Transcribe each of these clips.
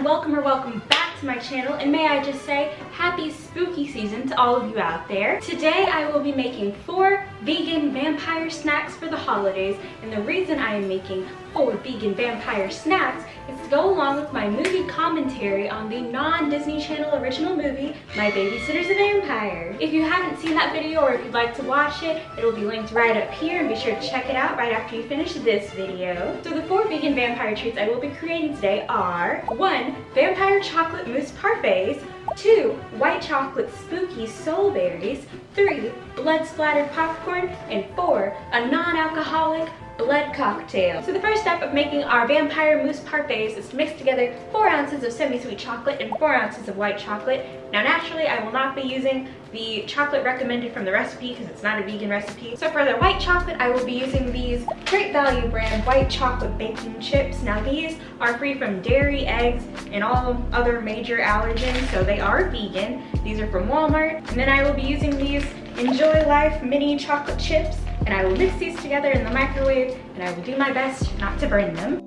welcome or welcome back to my channel, and may I just say happy spooky season to all of you out there. Today I will be making 4 vegan vampire snacks for the holidays, and the reason I am making 4 vegan vampire snacks is to go along with my movie commentary on the non-Disney Channel original movie, My Babysitter's a Vampire. If you haven't seen that video or if you'd like to watch it, it'll be linked right up here, and be sure to check it out right after you finish this video. So the 4 vegan vampire treats I will be creating today are 1. Vampire chocolate mousse parfaits, 2. White chocolate spooky soul berries, 3. Blood splattered popcorn, and 4. A non-alcoholic blood cocktail. So the first step of making our vampire mousse parfaits is to mix together 4 ounces of semi-sweet chocolate and 4 ounces of white chocolate. Now naturally I will not be using the chocolate recommended from the recipe because it's not a vegan recipe. So for the white chocolate I will be using these Great Value brand white chocolate baking chips. Now these are free from dairy, eggs, and all other major allergens, so they are vegan. These are from Walmart. And then I will be using these Enjoy Life mini chocolate chips, and I will mix these together in the microwave, and I will do my best not to burn them.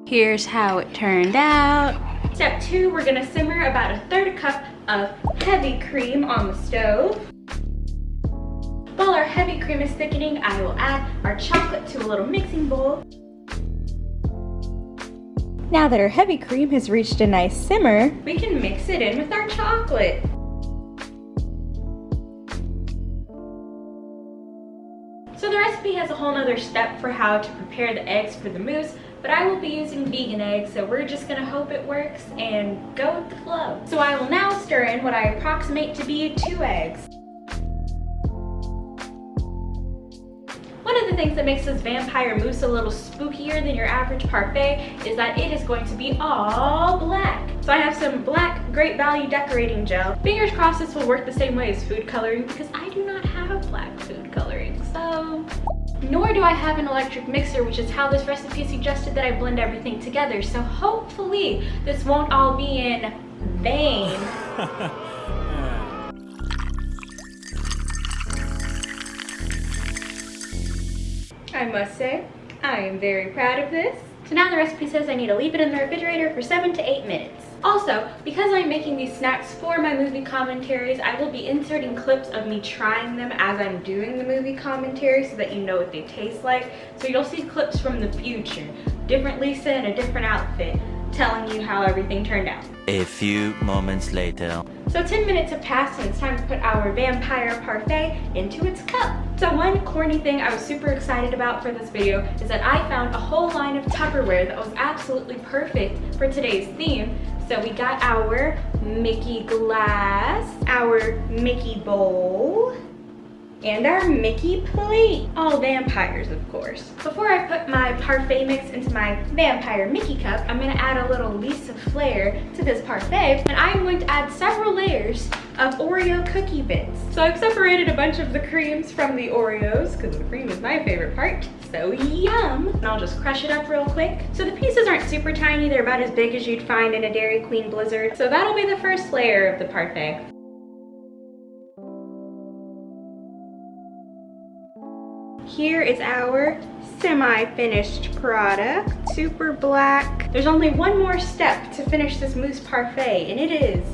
Here's how it turned out. Step 2, we're gonna simmer about 1/3 cup of heavy cream on the stove. While our heavy cream is thickening, I will add our chocolate to a little mixing bowl. Now that our heavy cream has reached a nice simmer, we can mix it in with our chocolate. So the recipe has a whole nother step for how to prepare the eggs for the mousse, but I will be using vegan eggs, so we're just gonna hope it works and go with the flow. So I will now stir in what I approximate to be 2 eggs. One of the things that makes this vampire mousse a little spookier than your average parfait is that it is going to be all black. So I have some black Great Value decorating gel. Fingers crossed this will work the same way as food coloring because I do not have black food coloring, so. Nor do I have an electric mixer, which is how this recipe suggested that I blend everything together. So hopefully this won't all be in vain. I must say, I am very proud of this. So now the recipe says I need to leave it in the refrigerator for 7 to 8 minutes. Also, because I'm making these snacks for my movie commentaries, I will be inserting clips of me trying them as I'm doing the movie commentary so that you know what they taste like. So you'll see clips from the future, different Lisa in a different outfit, telling you how everything turned out. A few moments later. So 10 minutes have passed and it's time to put our vampire parfait into its cup. So one corny thing I was super excited about for this video is that I found a whole line of Tupperware that was absolutely perfect for today's theme. So we got our Mickey glass, our Mickey bowl, and our Mickey plate. All vampires, of course. Before I put my parfait mix into my vampire Mickey cup, I'm gonna add a little Lisa flair to this parfait, and I'm going to add several layers of Oreo cookie bits. So I've separated a bunch of the creams from the Oreos, because the cream is my favorite part. So yum! And I'll just crush it up real quick. So the pieces aren't super tiny, they're about as big as you'd find in a Dairy Queen Blizzard. So that'll be the first layer of the parfait. Here is our semi-finished product, super black. There's only one more step to finish this mousse parfait, and it is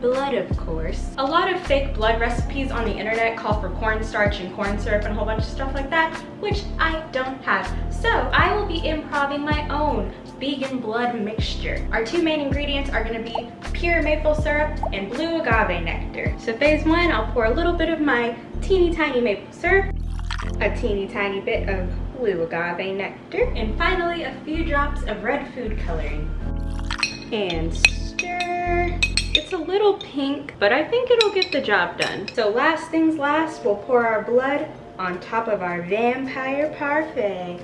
blood, of course. A lot of fake blood recipes on the internet call for cornstarch and corn syrup and a whole bunch of stuff like that, which I don't have. So I will be improvising my own vegan blood mixture. Our 2 main ingredients are gonna be pure maple syrup and blue agave nectar. So phase 1, I'll pour a little bit of my teeny tiny maple syrup, a teeny tiny bit of blue agave nectar, and finally a few drops of red food coloring. And stir. It's a little pink, but I think it'll get the job done. So last things last, we'll pour our blood on top of our vampire parfait.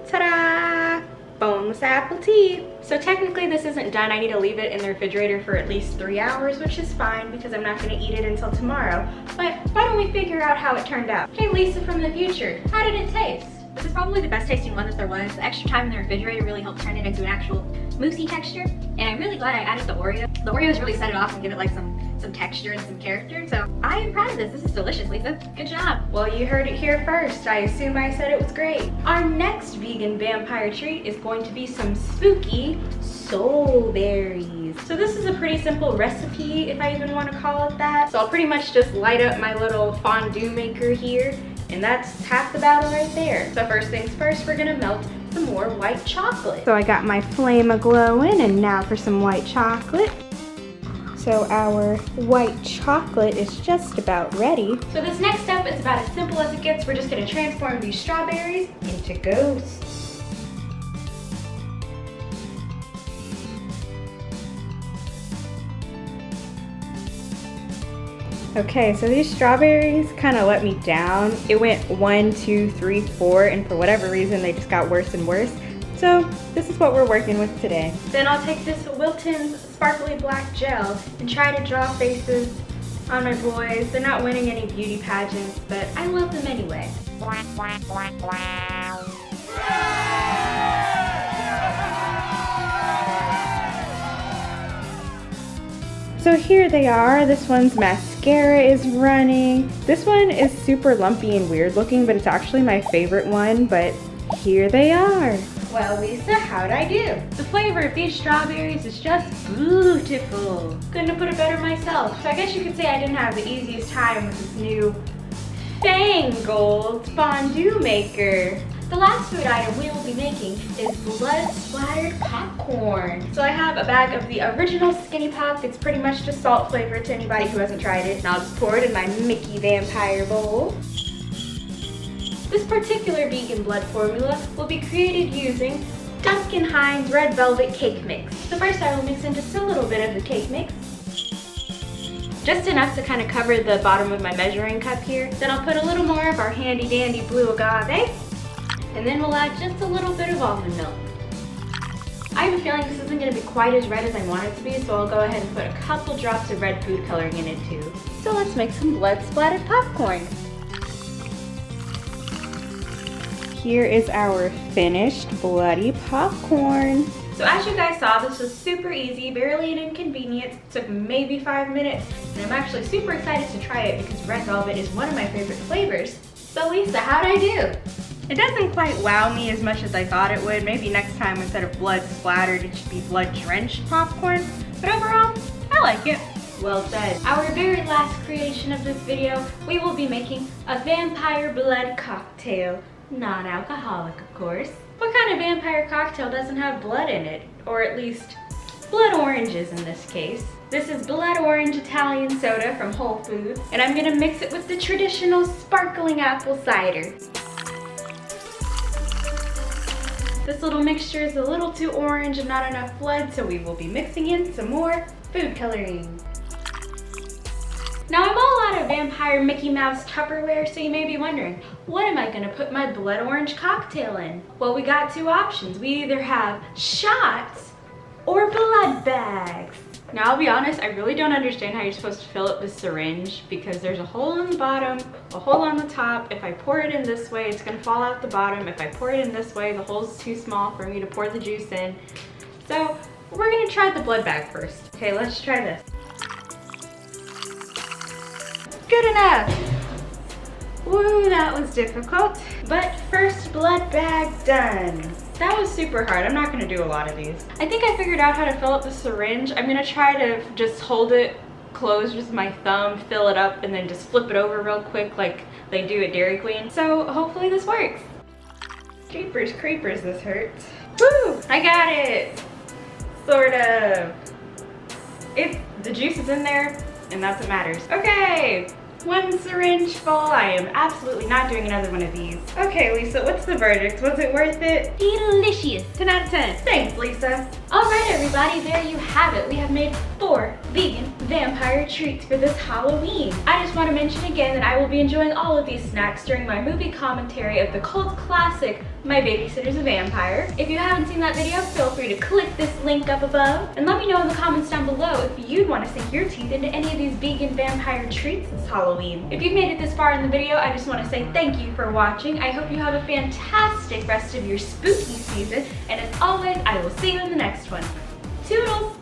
Ta-da! Boneless apple tea. So technically this isn't done. I need to leave it in the refrigerator for at least 3 hours, which is fine because I'm not gonna eat it until tomorrow. But why don't we figure out how it turned out? Hey Lisa from the future, how did it taste? This is probably the best tasting one that there was. The extra time in the refrigerator really helped turn it into an actual moussey texture. And I'm really glad I added the Oreo. The Oreos really set it off and give it like some some texture and some character. So I am proud of this. This is delicious, Lisa. Good job. Well, you heard it here first. I assume I said it was great. Our next vegan vampire treat is going to be some spooky soul berries. So this is a pretty simple recipe, if I even want to call it that. So I'll pretty much just light up my little fondue maker here, and that's half the battle right there. So first things first, we're gonna melt some more white chocolate. So I got my flame a-glowing, and now for some white chocolate. So our white chocolate is just about ready. So this next step is about as simple as it gets. We're just gonna transform these strawberries into ghosts. Okay, so these strawberries kind of let me down. It went 1, 2, 3, 4, and for whatever reason, they just got worse and worse. So this is what we're working with today. Then I'll take this Wilton's Sparkly Black Gel and try to draw faces on my boys. They're not winning any beauty pageants, but I love them anyway. So here they are. This one's mascara is running. This one is super lumpy and weird looking, but it's actually my favorite one, but here they are. Well, Lisa, how'd I do? The flavor of these strawberries is just beautiful. Couldn't have put it better myself. So I guess you could say I didn't have the easiest time with this new fangled fondue maker. The last food item we will be making is blood-splattered popcorn. So I have a bag of the original Skinny Pop. It's pretty much just salt flavor to anybody who hasn't tried it. And I'll just pour it in my Mickey Vampire bowl. This particular vegan blood formula will be created using Duncan Hines Red Velvet Cake Mix. So first I will mix in just a little bit of the cake mix. Just enough to kind of cover the bottom of my measuring cup here. Then I'll put a little more of our handy dandy blue agave. And then we'll add just a little bit of almond milk. I have a feeling this isn't going to be quite as red as I want it to be, so I'll go ahead and put a couple drops of red food coloring in it too. So let's make some blood-splattered popcorn. Here is our finished bloody popcorn. So as you guys saw, this was super easy, barely an inconvenience. It took maybe 5 minutes, and I'm actually super excited to try it because red velvet is one of my favorite flavors. So Lisa, how'd I do? It doesn't quite wow me as much as I thought it would. Maybe next time instead of blood splattered, it should be blood drenched popcorn. But overall, I like it. Well said. Our very last creation of this video, we will be making a vampire blood cocktail. Non-alcoholic, of course. What kind of vampire cocktail doesn't have blood in it? Or at least blood oranges in this case. This is blood orange Italian soda from Whole Foods, and I'm gonna mix it with the traditional sparkling apple cider. This little mixture is a little too orange and not enough blood, so we will be mixing in some more food coloring. Now I'm all out of vampire Mickey Mouse Tupperware, so you may be wondering, what am I gonna put my blood orange cocktail in? Well, we got two options. We either have shots or blood bags. Now I'll be honest, I really don't understand how you're supposed to fill up this syringe because there's a hole on the bottom, a hole on the top. If I pour it in this way, it's gonna fall out the bottom. If I pour it in this way, the hole's too small for me to pour the juice in. So we're gonna try the blood bag first. Okay, let's try this. Good enough. Woo, that was difficult. But first blood bag done. That was super hard. I'm not gonna do a lot of these. I think I figured out how to fill up the syringe. I'm gonna try to just hold it closed with my thumb, fill it up, and then just flip it over real quick like they do at Dairy Queen. So hopefully this works. Jeepers creepers, this hurts. Woo, I got it. Sort of. The juice is in there, and that's what matters. Okay. One syringe full. I am absolutely not doing another one of these. Okay, Lisa, what's the verdict? Was it worth it? Delicious. 10 out of 10. Thanks, Lisa. All right, everybody, there you have it. We have made 4 vegan vampire treats for this Halloween. I just want to mention again that I will be enjoying all of these snacks during my movie commentary of the cult classic, My Babysitter's a Vampire. If you haven't seen that video, feel free to click this link up above. And let me know in the comments down below if you'd want to sink your teeth into any of these vegan vampire treats this Halloween. If you've made it this far in the video, I just want to say thank you for watching. I hope you have a fantastic rest of your spooky season. And as always, I will see you in the next one. Toodles!